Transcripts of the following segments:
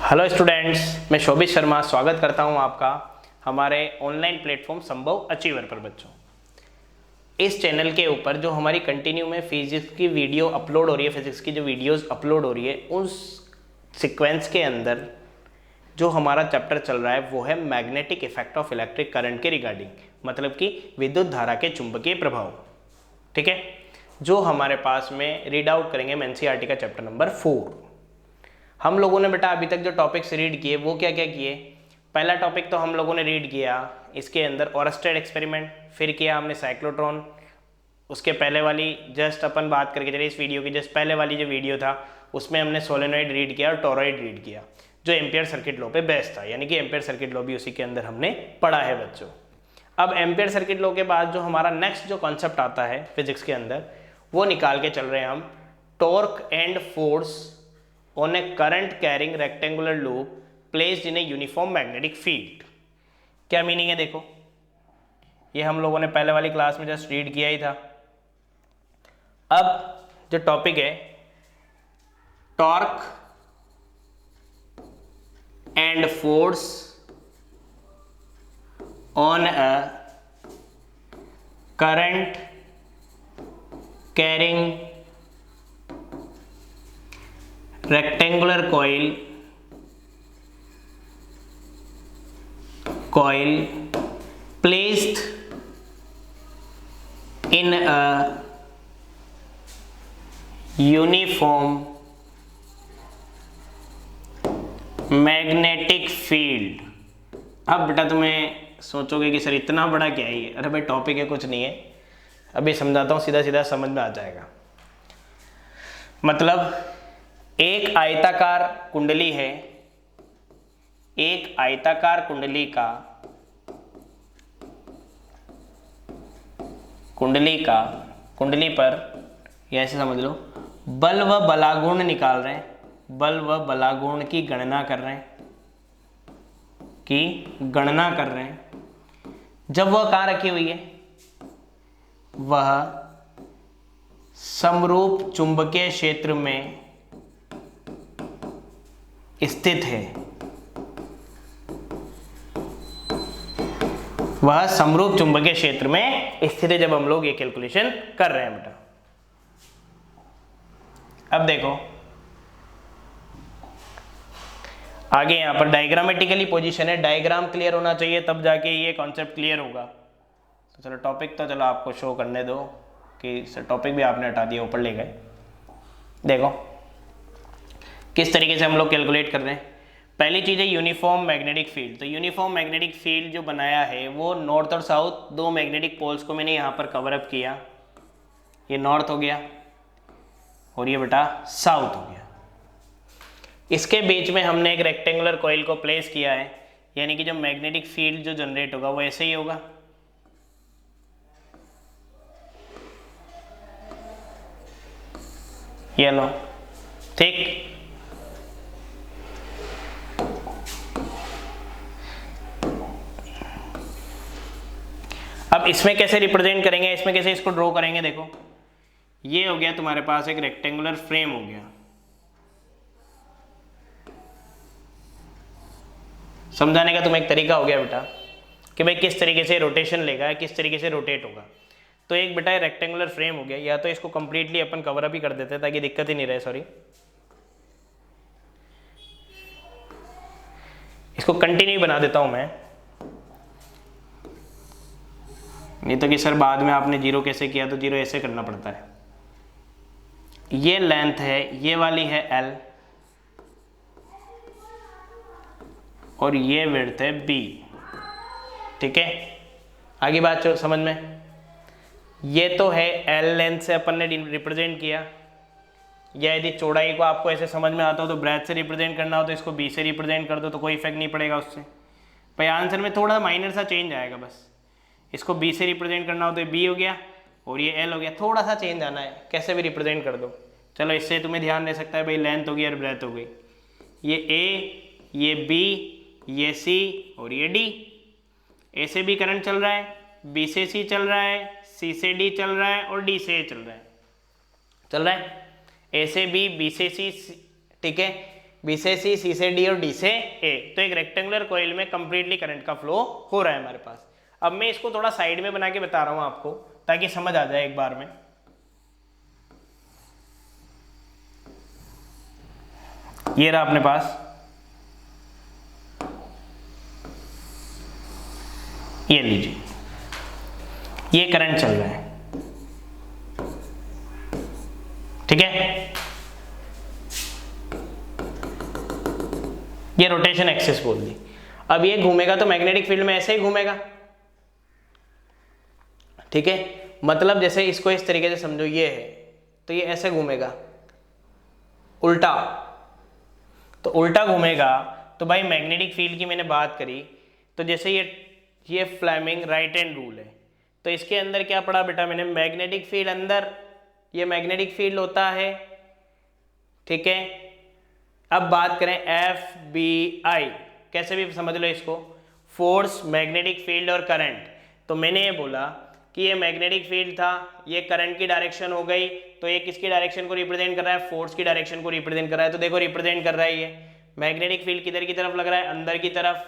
Hello students, मैं शोभित शर्मा स्वागत करता हूं आपका हमारे ऑनलाइन प्लेटफॉर्म संभव अचीवर पर। बच्चों, इस चैनल के ऊपर जो हमारी कंटिन्यू में फिजिक्स की वीडियो अपलोड हो रही है, फिजिक्स की जो वीडियोस अपलोड हो रही है, उस सीक्वेंस के अंदर जो हमारा चैप्टर चल रहा है वो है magnetic effect of electric current के रिगार्डिंग, मतलब कि विद्युत धारा के चुंबकीय प्रभाव। ठीक है, जो हमारे पास में रीड आउट करेंगे एनसीईआरटी का चैप्टर नंबर 4। हम लोगों ने बेटा अभी तक जो टॉपिक्स रीड किए वो क्या क्या किए। पहला टॉपिक तो हम लोगों ने रीड किया, इसके अंदर ओरस्टेड एक्सपेरिमेंट, फिर किया हमने साइक्लोट्रॉन। उसके पहले वाली जस्ट अपन बात करके चले, इस वीडियो की जस्ट पहले वाली जो वीडियो था उसमें हमने सोलेनॉइड रीड किया और टोरॉइड रीड किया, जो एम्पियर सर्किट लॉ पे बेस्ड था, यानी कि एम्पियर सर्किट लॉ भी उसी के अंदर हमने पढ़ा है बच्चों। अब एम्पियर सर्किट लॉ के बाद जो हमारा नेक्स्ट जो कॉन्सेप्ट आता है फिजिक्स के अंदर, वो निकाल के चल रहे हैं हम, torque and force on a current carrying rectangular loop placed in a uniform magnetic field। क्या मीनिंग है देखो, ये हम लोगों ने पहले वाली क्लास में जस्ट रीड किया ही था। अब जो टॉपिक है torque and force on a current carrying rectangular coil placed in a uniform magnetic field। अब बेटा तुम्हें सोचोगे कि सर इतना बड़ा क्या है ये? अरे भाई टॉपिक है, कुछ नहीं है, अभी समझाता हूँ, सीधा सीधा समझ में आ जाएगा। मतलब एक आयताकार कुंडली है, एक आयताकार कुंडली पर या ऐसे समझ लो, बल व बलागुण निकाल रहे हैं, बल व बलागुण की गणना कर रहे हैं, जब वह कहाँ रखी हुई है, वह समरूप चुंबकीय क्षेत्र में स्थित है, वह समरूप चुंबकीय क्षेत्र में स्थित है जब हम लोग ये कैलकुलेशन कर रहे हैं बेटा। अब देखो आगे यहां पर डायग्रामेटिकली पोजीशन है, डायग्राम क्लियर होना चाहिए तब जाके ये कॉन्सेप्ट क्लियर होगा। तो चलो टॉपिक तो चलो आपको शो करने दो कि सर टॉपिक भी आपने हटा दिया, ऊपर ले गए। देखो किस तरीके से हम लोग कैलकुलेट कर रहे हैं। पहली चीज़ है यूनिफॉर्म मैग्नेटिक फील्ड। तो यूनिफॉर्म मैग्नेटिक फील्ड जो बनाया है वो नॉर्थ और साउथ दो मैग्नेटिक पोल्स को मैंने यहाँ पर कवर अप किया, ये नॉर्थ हो गया और ये बेटा साउथ हो गया। इसके बीच में हमने एक रेक्टेंगुलर कॉइल को प्लेस किया है, यानी कि जो मैग्नेटिक फील्ड जो जनरेट होगा वो ऐसे ही होगा। ये लो, ठीक। अब इसमें कैसे रिप्रेजेंट करेंगे, इसमें कैसे इसको ड्रॉ करेंगे। देखो ये हो गया तुम्हारे पास एक रेक्टेंगुलर फ्रेम हो गया, समझाने का तुम्हें एक तरीका हो गया बेटा कि भाई किस तरीके से रोटेशन लेगा, किस तरीके से रोटेट होगा। तो एक बेटा रेक्टेंगुलर फ्रेम हो गया, या तो इसको कंप्लीटली अपन कवर अप ही कर देते ताकि दिक्कत ही नहीं रहे। सॉरी, इसको कंटिन्यू बना देता हूं मैं, नहीं तो कि सर बाद में आपने जीरो कैसे किया, तो जीरो ऐसे करना पड़ता है। ये लेंथ है, ये वाली है L और ये विड्थ है B। ठीक है, आगे बात समझ में। ये तो है L लेंथ से अपन ने रिप्रेजेंट किया, या यदि चौड़ाई को आपको ऐसे समझ में आता हो तो ब्रेथ से रिप्रेजेंट करना हो तो इसको B से रिप्रेजेंट कर दो, तो कोई इफेक्ट नहीं पड़ेगा उससे। भाई आंसर में थोड़ा माइनर सा चेंज आएगा बस। इसको B से रिप्रेजेंट करना हो तो B हो गया और ये L हो गया, थोड़ा सा चेंज आना है, कैसे भी रिप्रेजेंट कर दो। चलो इससे तुम्हें ध्यान दे सकता है, भाई लेंथ हो गई और ब्रेथ हो गई, ये A, ये B, ये C और ये D। A से B करंट चल रहा है, B से C चल रहा है, C से D चल रहा है और D से A चल रहा है। A से B, B से C, ठीक है। बी से सी, सी से डी और डी से ए। तो एक रेक्टेंगुलर कॉइल में कंप्लीटली करंट का फ्लो हो रहा है हमारे पास। अब मैं इसको थोड़ा साइड में बना के बता रहा हूं आपको ताकि समझ आ जाए एक बार में। ये रहा अपने पास, ये लीजिए, ये करंट चल रहा है, ठीक है। ये रोटेशन एक्सिस बोल दी। अब ये घूमेगा तो मैग्नेटिक फील्ड में ऐसे ही घूमेगा, ठीक है। मतलब जैसे इसको इस तरीके से समझो, ये है तो ये ऐसे घूमेगा उल्टा, तो उल्टा घूमेगा तो भाई मैग्नेटिक फील्ड की मैंने बात करी, तो जैसे ये फ्लेमिंग राइट हैंड रूल है, तो इसके अंदर क्या पढ़ा बेटा मैंने, मैग्नेटिक फील्ड अंदर, ये मैग्नेटिक फील्ड होता है, ठीक है। अब बात करें FBI, कैसे भी समझ लो इसको, फोर्स, मैग्नेटिक फील्ड और करंट। तो मैंने ये बोला कि ये मैग्नेटिक फील्ड था, ये करंट की डायरेक्शन हो गई, तो ये किसकी डायरेक्शन को रिप्रेजेंट कर रहा है, फोर्स की डायरेक्शन को रिप्रेजेंट कर रहा है। तो देखो रिप्रेजेंट कर रहा है, ये मैग्नेटिक फील्ड किधर की तरफ लग रहा है, अंदर की तरफ,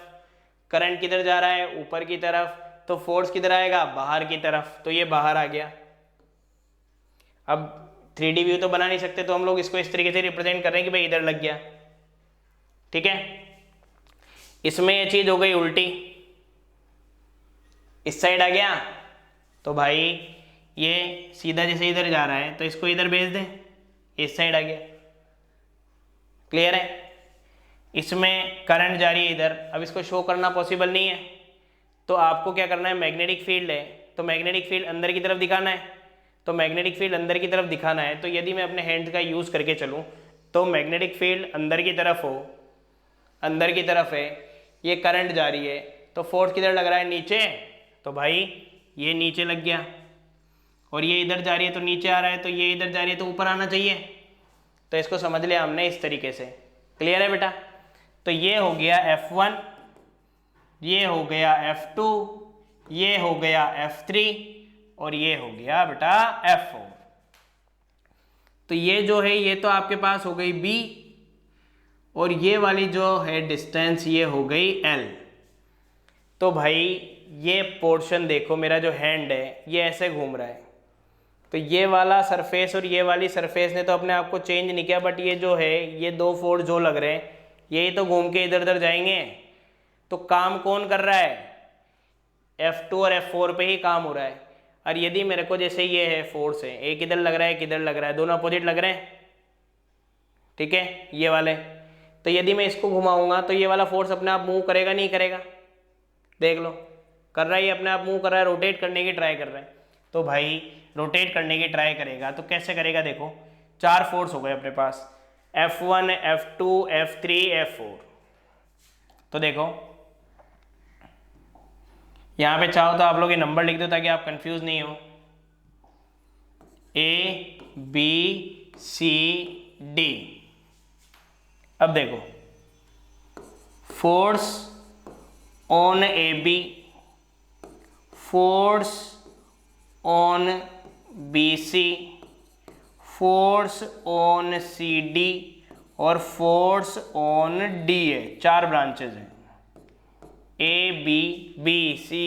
करंट किधर जा रहा है, ऊपर की तरफ, तो फोर्स किधर आएगा, बाहर की तरफ, तो ये बाहर आ गया। अब 3D व्यू तो बना नहीं सकते, तो हम लोग इसको इस तरीके से रिप्रेजेंट कर रहे हैं कि भाई इधर लग गया, ठीक है। इसमें ये चीज हो गई उल्टी, इस साइड आ गया, तो भाई ये सीधा जैसे इधर जा रहा है तो इसको इधर भेज दे, इस साइड आ गया, क्लियर है। इसमें करंट जा रही है इधर, अब इसको शो करना पॉसिबल नहीं है, तो आपको क्या करना है, मैग्नेटिक फील्ड है तो मैग्नेटिक फील्ड अंदर की तरफ दिखाना है, तो मैग्नेटिक फील्ड अंदर की तरफ दिखाना है, तो यदि मैं अपने हैंड का यूज़ करके चलूँ तो मैग्नेटिक फील्ड अंदर की तरफ हो, अंदर की तरफ है, ये करंट जा रही है, तो फोर्स किधर लग रहा है, नीचे, तो भाई ये नीचे लग गया, और ये इधर जा रही है तो नीचे आ रहा है, तो ये इधर जा रही है तो ऊपर आना चाहिए। तो इसको समझ लिया हमने इस तरीके से, क्लियर है बेटा। तो ये हो गया F1, ये हो गया F2, ये हो गया F3 और ये हो गया बेटा F4। तो ये जो है ये तो आपके पास हो गई B, और ये वाली जो है डिस्टेंस ये हो गई L। तो भाई ये पोर्शन देखो, मेरा जो हैंड है ये ऐसे घूम रहा है, तो ये वाला सरफेस और ये वाली सरफेस ने तो अपने आप को चेंज नहीं किया, बट ये जो है ये दो फोर्स जो लग रहे हैं यही तो घूम के इधर उधर जाएंगे। तो काम कौन कर रहा है, F2 और F4 पे ही काम हो रहा है। और यदि मेरे को जैसे ये है फोर्स है, एक इधर लग रहा है एक इधर लग रहा है, दोनों अपोजिट लग रहे हैं, ठीक है, ये वाले, तो यदि मैं इसको घुमाऊंगा तो ये वाला फोर्स अपने आप मूव करेगा नहीं करेगा, देख लो कर रहा है, ये अपने आप मूव कर रहा है, रोटेट करने की ट्राई कर रहा है। तो भाई रोटेट करने की ट्राई करेगा तो कैसे करेगा, देखो 4 फोर्स हो गए अपने पास, F1, F2, F3, F4। तो देखो यहाँ पे चाहो तो आप लोग ये नंबर लिख दो ताकि आप कंफ्यूज नहीं हो, ABCD। अब देखो force on AB, force on BC, force on CD और फोर्स ऑन DA, 4 ब्रांचेज हैं, ABCD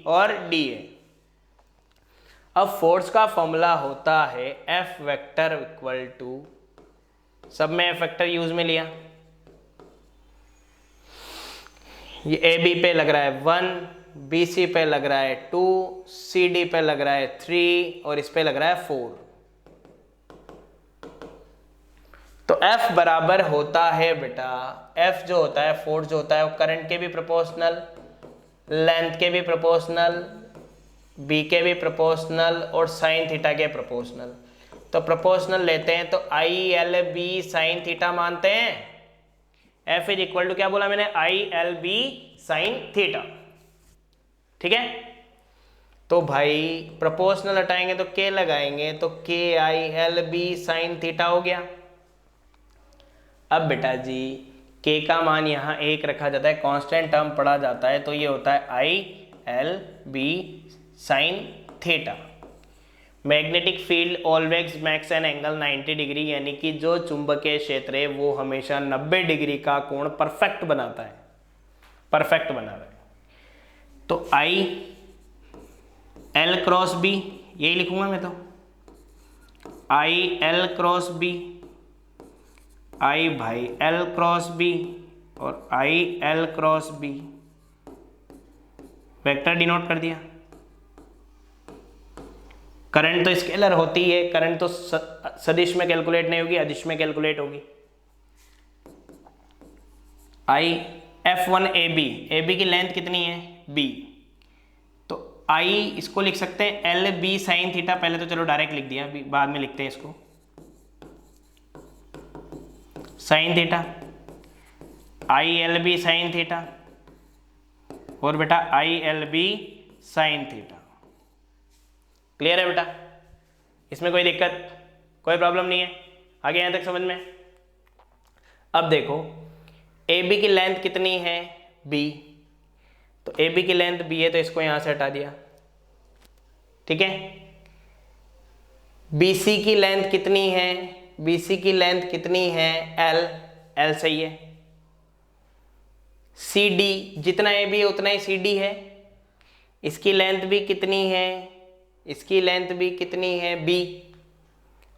और DA। अब फोर्स का फॉर्मूला होता है F वेक्टर इक्वल टू, सब में F वेक्टर यूज में लिया, ये AB पे लग रहा है 1, BC पे लग रहा है 2, CD पे लग रहा है 3 और इस पे लग रहा है 4। तो F बराबर होता है बेटा, F जो होता है फोर्स जो होता है वो करंट के भी प्रोपोर्शनल, लेंथ के भी प्रोपोर्शनल, B के भी प्रोपोर्शनल और साइन थीटा के प्रोपोर्शनल। तो प्रोपोर्शनल लेते हैं तो ILB साइन थीटा मानते हैं, F इज इक्वल टू क्या बोला मैंने, ILB साइन थीटा, ठीक है। तो भाई प्रोपोर्शनल हटाएंगे तो K लगाएंगे तो KILB साइन थीटा हो गया। अब बेटा जी K का मान यहाँ 1 रखा जाता है, कांस्टेंट टर्म पढ़ा जाता है, तो ये होता है ILB sine theta. Magnetic field always makes an angle 90 degree, यानी कि जो चुंबकीय क्षेत्र है वो हमेशा 90 डिग्री का कोण परफेक्ट बनाता है, परफेक्ट बना रहा है। तो आई एल क्रॉस बी, यही लिखूंगा मैं, तो I L cross B, I भाई एल क्रॉस बी और I L cross B, vector denote कर दिया। करंट तो स्केलर होती है, करंट तो सदिश में कैलकुलेट नहीं होगी, अदिश में कैलकुलेट होगी। आई F1 AB, AB की लेंथ कितनी है B, तो I इसको लिख सकते हैं एल बी साइन थीटा, पहले तो चलो डायरेक्ट लिख दिया, बाद में लिखते हैं इसको sine theta, I L B sine theta और बेटा I L B sine theta. Clear है बेटा, इसमें कोई दिक्कत, कोई प्रॉब्लम नहीं है, आगे यहां तक समझ में। अब देखो ए बी की लेंथ कितनी है b, तो ए बी की लेंथ b है तो इसको यहां से हटा दिया, ठीक है। बी सी की लेंथ कितनी है, बी सी की लेंथ कितनी है l, l सही है। सी डी, जितना ए बी है उतना ही सी डी है, इसकी लेंथ भी कितनी है, इसकी लेंथ भी कितनी है b,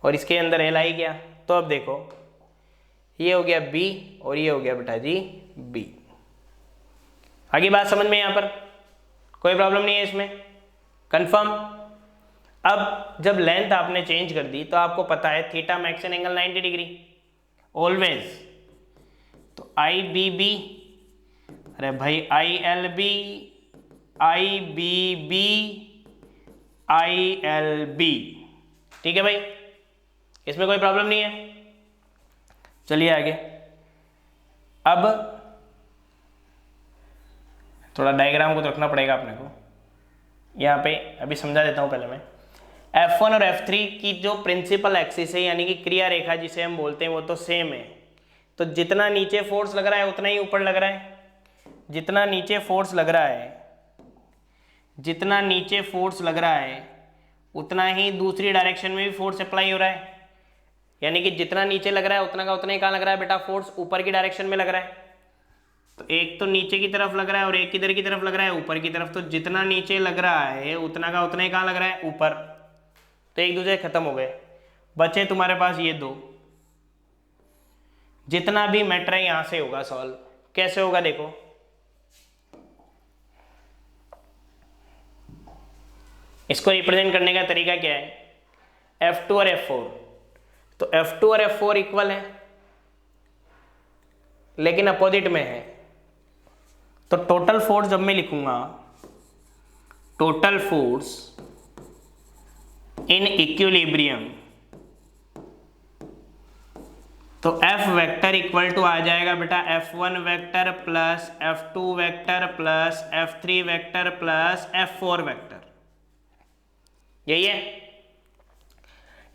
और इसके अंदर एल आई गया। तो अब देखो ये हो गया b और ये हो गया बेटा जी b। आगे बात समझ में, यहां पर कोई प्रॉब्लम नहीं है इसमें, कंफर्म। अब जब लेंथ आपने चेंज कर दी तो आपको पता है theta max an angle 90 degree always, तो आई बी बी, अरे भाई I L B, I B B, I L B, ठीक है भाई, इसमें कोई प्रॉब्लम नहीं है। चलिए आगे, अब थोड़ा डायग्राम को तो रखना पड़ेगा अपने को, यहाँ पे अभी समझा देता हूँ पहले मैं। F1 और F3 की जो प्रिंसिपल एक्सिस है, यानी कि क्रिया रेखा जिसे हम बोलते हैं, वो तो सेम है। तो जितना नीचे फोर्स लग रहा है उतना ही ऊपर लग रहा है, जितना नीचे फोर्स लग रहा है, जितना नीचे फोर्स लग रहा है उतना ही दूसरी डायरेक्शन में भी फोर्स अप्लाई हो रहा है, यानी कि जितना नीचे लग रहा है उतना का उतना ही कहाँ लग रहा है बेटा, फोर्स ऊपर की डायरेक्शन में लग रहा है। तो एक तो नीचे की तरफ लग रहा है और एक किधर की तरफ लग रहा है, ऊपर की तरफ। तो जितना नीचे लग रहा है उतना का उतना ही कहाँ लग रहा है, ऊपर। तो एक दूसरे खत्म हो गए, बचे तुम्हारे पास ये दो। जितना भी मैटर है यहां से होगा सॉल्व, कैसे होगा देखो, इसको रिप्रेजेंट करने का तरीका क्या है, F2 और F4, तो F2 और F4 इक्वल है लेकिन अपोजिट में है। तो टोटल फोर्स जब मैं लिखूंगा, टोटल फोर्स इन इक्विलिब्रियम, तो F वेक्टर इक्वल टू आ जाएगा बेटा F1 vector plus F2 vector plus F3 vector plus F4 vector, यही है।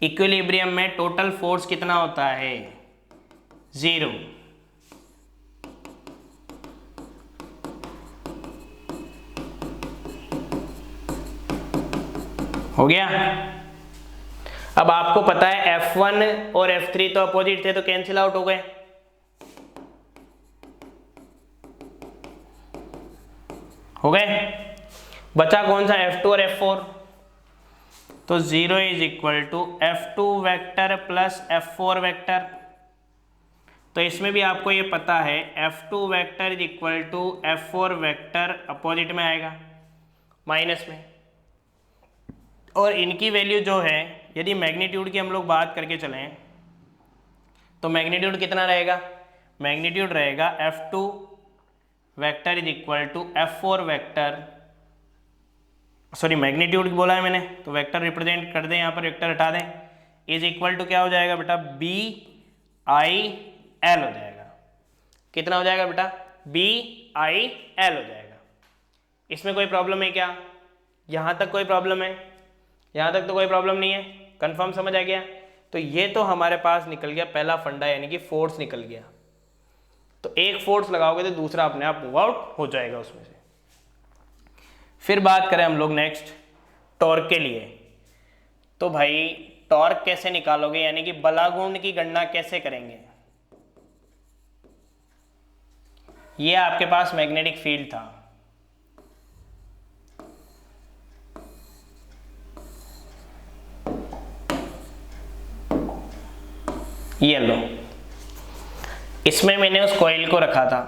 इक्विलिब्रियम में टोटल फोर्स कितना होता है, 0। हो गया। अब आपको पता है F1 और F3 तो अपोजिट थे तो कैंसिल आउट हो गए, बचा कौन सा, F2 और F4। तो 0 is equal to F2 vector plus F4 vector. तो इसमें भी आपको ये पता है F2 vector is equal to F4 vector, opposite में आएगा माइनस में। और इनकी वैल्यू जो है, यदि मैग्नीट्यूड की हम लोग बात करके चलें तो मैग्नीट्यूड कितना रहेगा, मैग्नीट्यूड रहेगा F2 vector is equal to F4 vector, sorry magnitude बोला है मैंने, तो वेक्टर रिप्रेजेंट कर दें, यहाँ पर वेक्टर हटा दें, इज इक्वल टू क्या हो जाएगा बेटा, बी आई एल हो जाएगा। कितना हो जाएगा बेटा, बी आई एल हो जाएगा। इसमें कोई प्रॉब्लम है क्या, यहाँ तक कोई प्रॉब्लम है, यहाँ तक तो कोई प्रॉब्लम नहीं है, कंफर्म समझ आ गया। तो ये तो हमारे पास निकल गया पहला फंडा, यानी कि फोर्स निकल गया। तो एक फोर्स लगाओगे तो दूसरा अपने आप मूव आउट हो जाएगा उसमें से। फिर बात करें हम लोग नेक्स्ट टॉर्क के लिए, तो भाई टॉर्क कैसे निकालोगे, यानी कि बलागुण की गणना कैसे करेंगे। ये आपके पास मैग्नेटिक फील्ड था, ये लो, इसमें मैंने उस कॉइल को रखा था,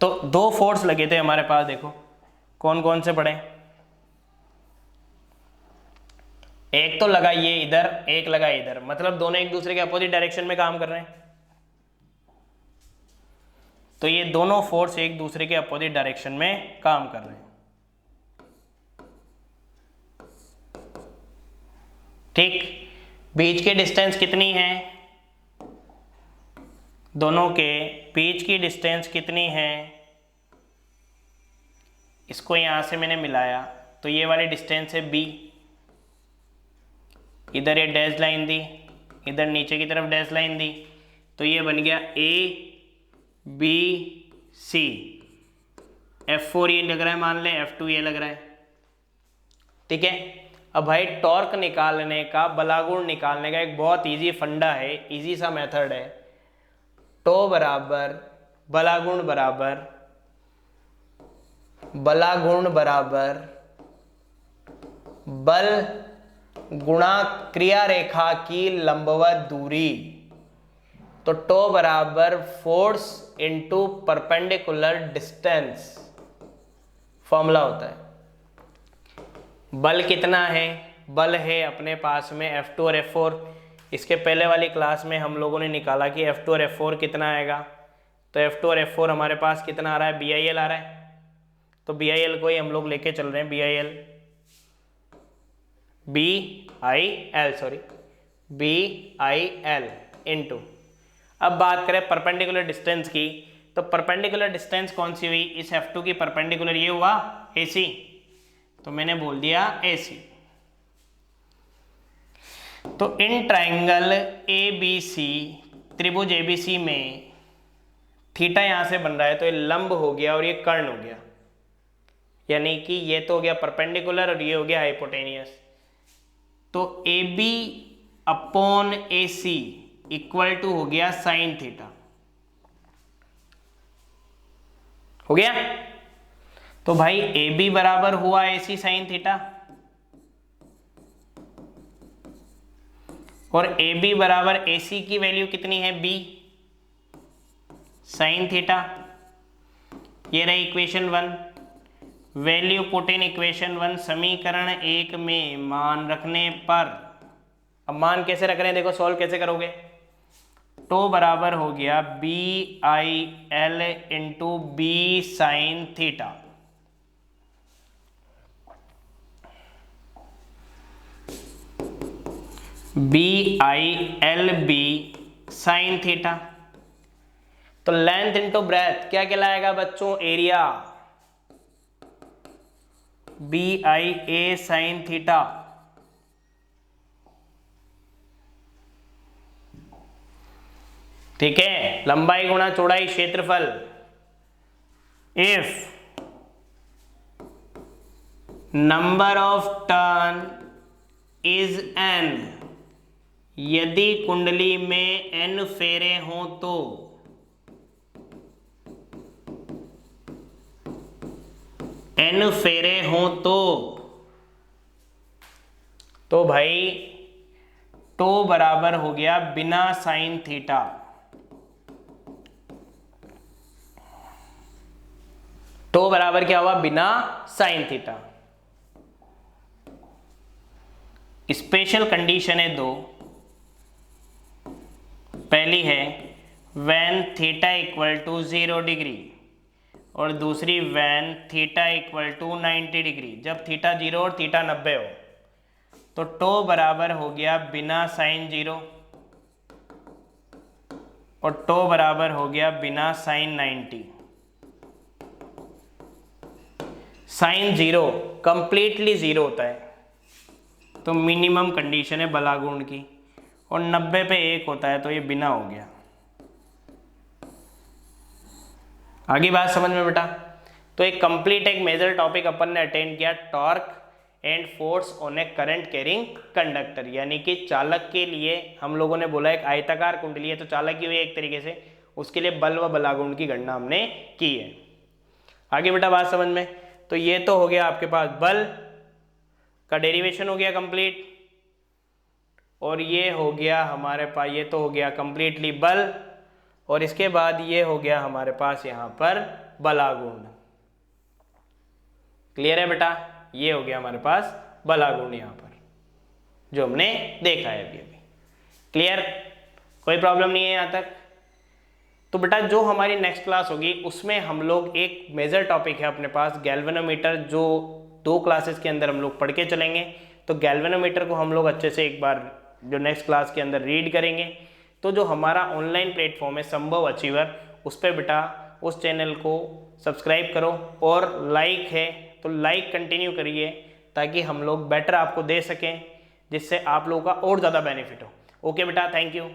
तो दो फोर्स लगे थे हमारे पास, देखो कौन कौन से पड़े। एक तो लगा ये इधर, एक लगा इधर, मतलब दोनों एक दूसरे के अपोजिट डायरेक्शन में काम कर रहे हैं। तो ये दोनों फोर्स एक दूसरे के अपोजिट डायरेक्शन में काम कर रहे हैं, ठीक। बीच की डिस्टेंस कितनी है, दोनों के बीच की डिस्टेंस कितनी है, इसको यहां से मैंने मिलाया, तो ये वाली डिस्टेंस है b, इधर ये डैश लाइन दी, इधर नीचे की तरफ डैश लाइन दी, तो ये बन गया a b c। F4 ये लग रहा है, मान लें F2 ये लग रहा है, ठीक है। अब भाई टॉर्क निकालने का, बलागुण निकालने का एक बहुत इजी फंडा है, इजी सा मेथड है। टो बराबर बलागुण बराबर बल गुणा क्रिया रेखा की लंबवत दूरी। तो टो बराबर force into perpendicular distance formula होता है। बल कितना है, बल है अपने पास में F2 और F4। इसके पहले वाली क्लास में हम लोगों ने निकाला कि F2 और F4 कितना आएगा, तो F2 और F4 हमारे पास कितना आ रहा है, BIL आ रहा है। तो BIL को ही हम लोग लेके चल रहे हैं, BIL इनटू। अब बात करें परपेंडिकुलर डिस्टेंस की, तो परपेंडिकुलर डिस्टेंस कौन सी हुई, इस F2 की परपेंडिकुलर ये हुआ AC, तो मैंने बोल दिया AC। तो इन ट्राइंगल ABC, त्रिभुज ABC में थीटा यहां से बन रहा है, तो ये लंब हो गया और ये कर्ण हो गया, यानी कि ये तो हो गया परपेंडिकुलर और ये हो गया हाइपोटेनियस। तो AB upon AC equal to हो गया साइन थीटा, हो गया। तो भाई AB बराबर हुआ AC साइन थीटा, और AB बराबर AC की वैल्यू कितनी है, B साइन थीटा। ये रही equation 1, value put in equation 1। समीकरण 1 में मान रखने पर, अब मान कैसे रख रहे हैं देखो, सॉल्व कैसे करोगे। तो बराबर हो गया BIL into B sine theta. BILB sine theta. तो लेंथ इंटू ब्रेथ क्या कहलाएगा बच्चों, एरिया, BIA साइन थीटा। ठीक है, लंबाई गुणा चौड़ाई क्षेत्रफल। If number of turn is n, यदि कुंडली में n फेरे हों तो n फेरे हों तो भाई टो बराबर हो गया बिना साइन थीटा। टो बराबर क्या हुआ, बिना साइन थीटा। स्पेशल कंडीशन है दो। पहली है when theta equal to 0 degree, और दूसरी when theta equal to 90 degree. जब थीटा 0 और थीटा 90 हो तो टो बराबर हो गया बिना साइन 0 और टो बराबर हो गया बिना साइन 90। साइन 0 कंप्लीटली 0 होता है, तो मिनिमम कंडीशन है बलागुण की, और 90 पे 1 होता है, तो ये बिना हो गया। आगे बात समझ में बेटा। तो एक कंप्लीट एक मेजर टॉपिक अपन ने अटेंड किया, torque and force on A current carrying conductor, यानी कि चालक के लिए हम लोगों ने बोला एक आयताकार कुंडली है तो चालक की हुई एक तरीके से, उसके लिए बल व बलागुण की गणना हमने की है। आगे बेटा बात समझ में, तो ये तो हो गया आपके पास बल का डेरिवेशन हो गया कंप्लीट, और ये हो गया हमारे पास, ये तो हो गया कंप्लीटली बल, और इसके बाद ये हो गया हमारे पास यहाँ पर बलागुण। क्लियर है बेटा, ये हो गया हमारे पास बलागुण यहाँ पर जो हमने देखा है अभी। क्लियर, कोई प्रॉब्लम नहीं है यहाँ तक। तो बेटा जो हमारी नेक्स्ट क्लास होगी उसमें हम लोग एक मेजर टॉपिक है अपने पास गैल्वेनोमीटर, जो 2 क्लासेस के अंदर हम लोग पढ़ के चलेंगे। तो गैल्वेनोमीटर को हम लोग अच्छे से एक बार जो नेक्स्ट क्लास के अंदर रीड करेंगे। तो जो हमारा ऑनलाइन प्लेटफॉर्म है संभव अचीवर, उस पर बेटा उस चैनल को सब्सक्राइब करो, और लाइक है तो लाइक कंटिन्यू करिए ताकि हम लोग बेटर आपको दे सकें, जिससे आप लोगों का और ज़्यादा बेनिफिट हो। ओके बेटा, थैंक यू।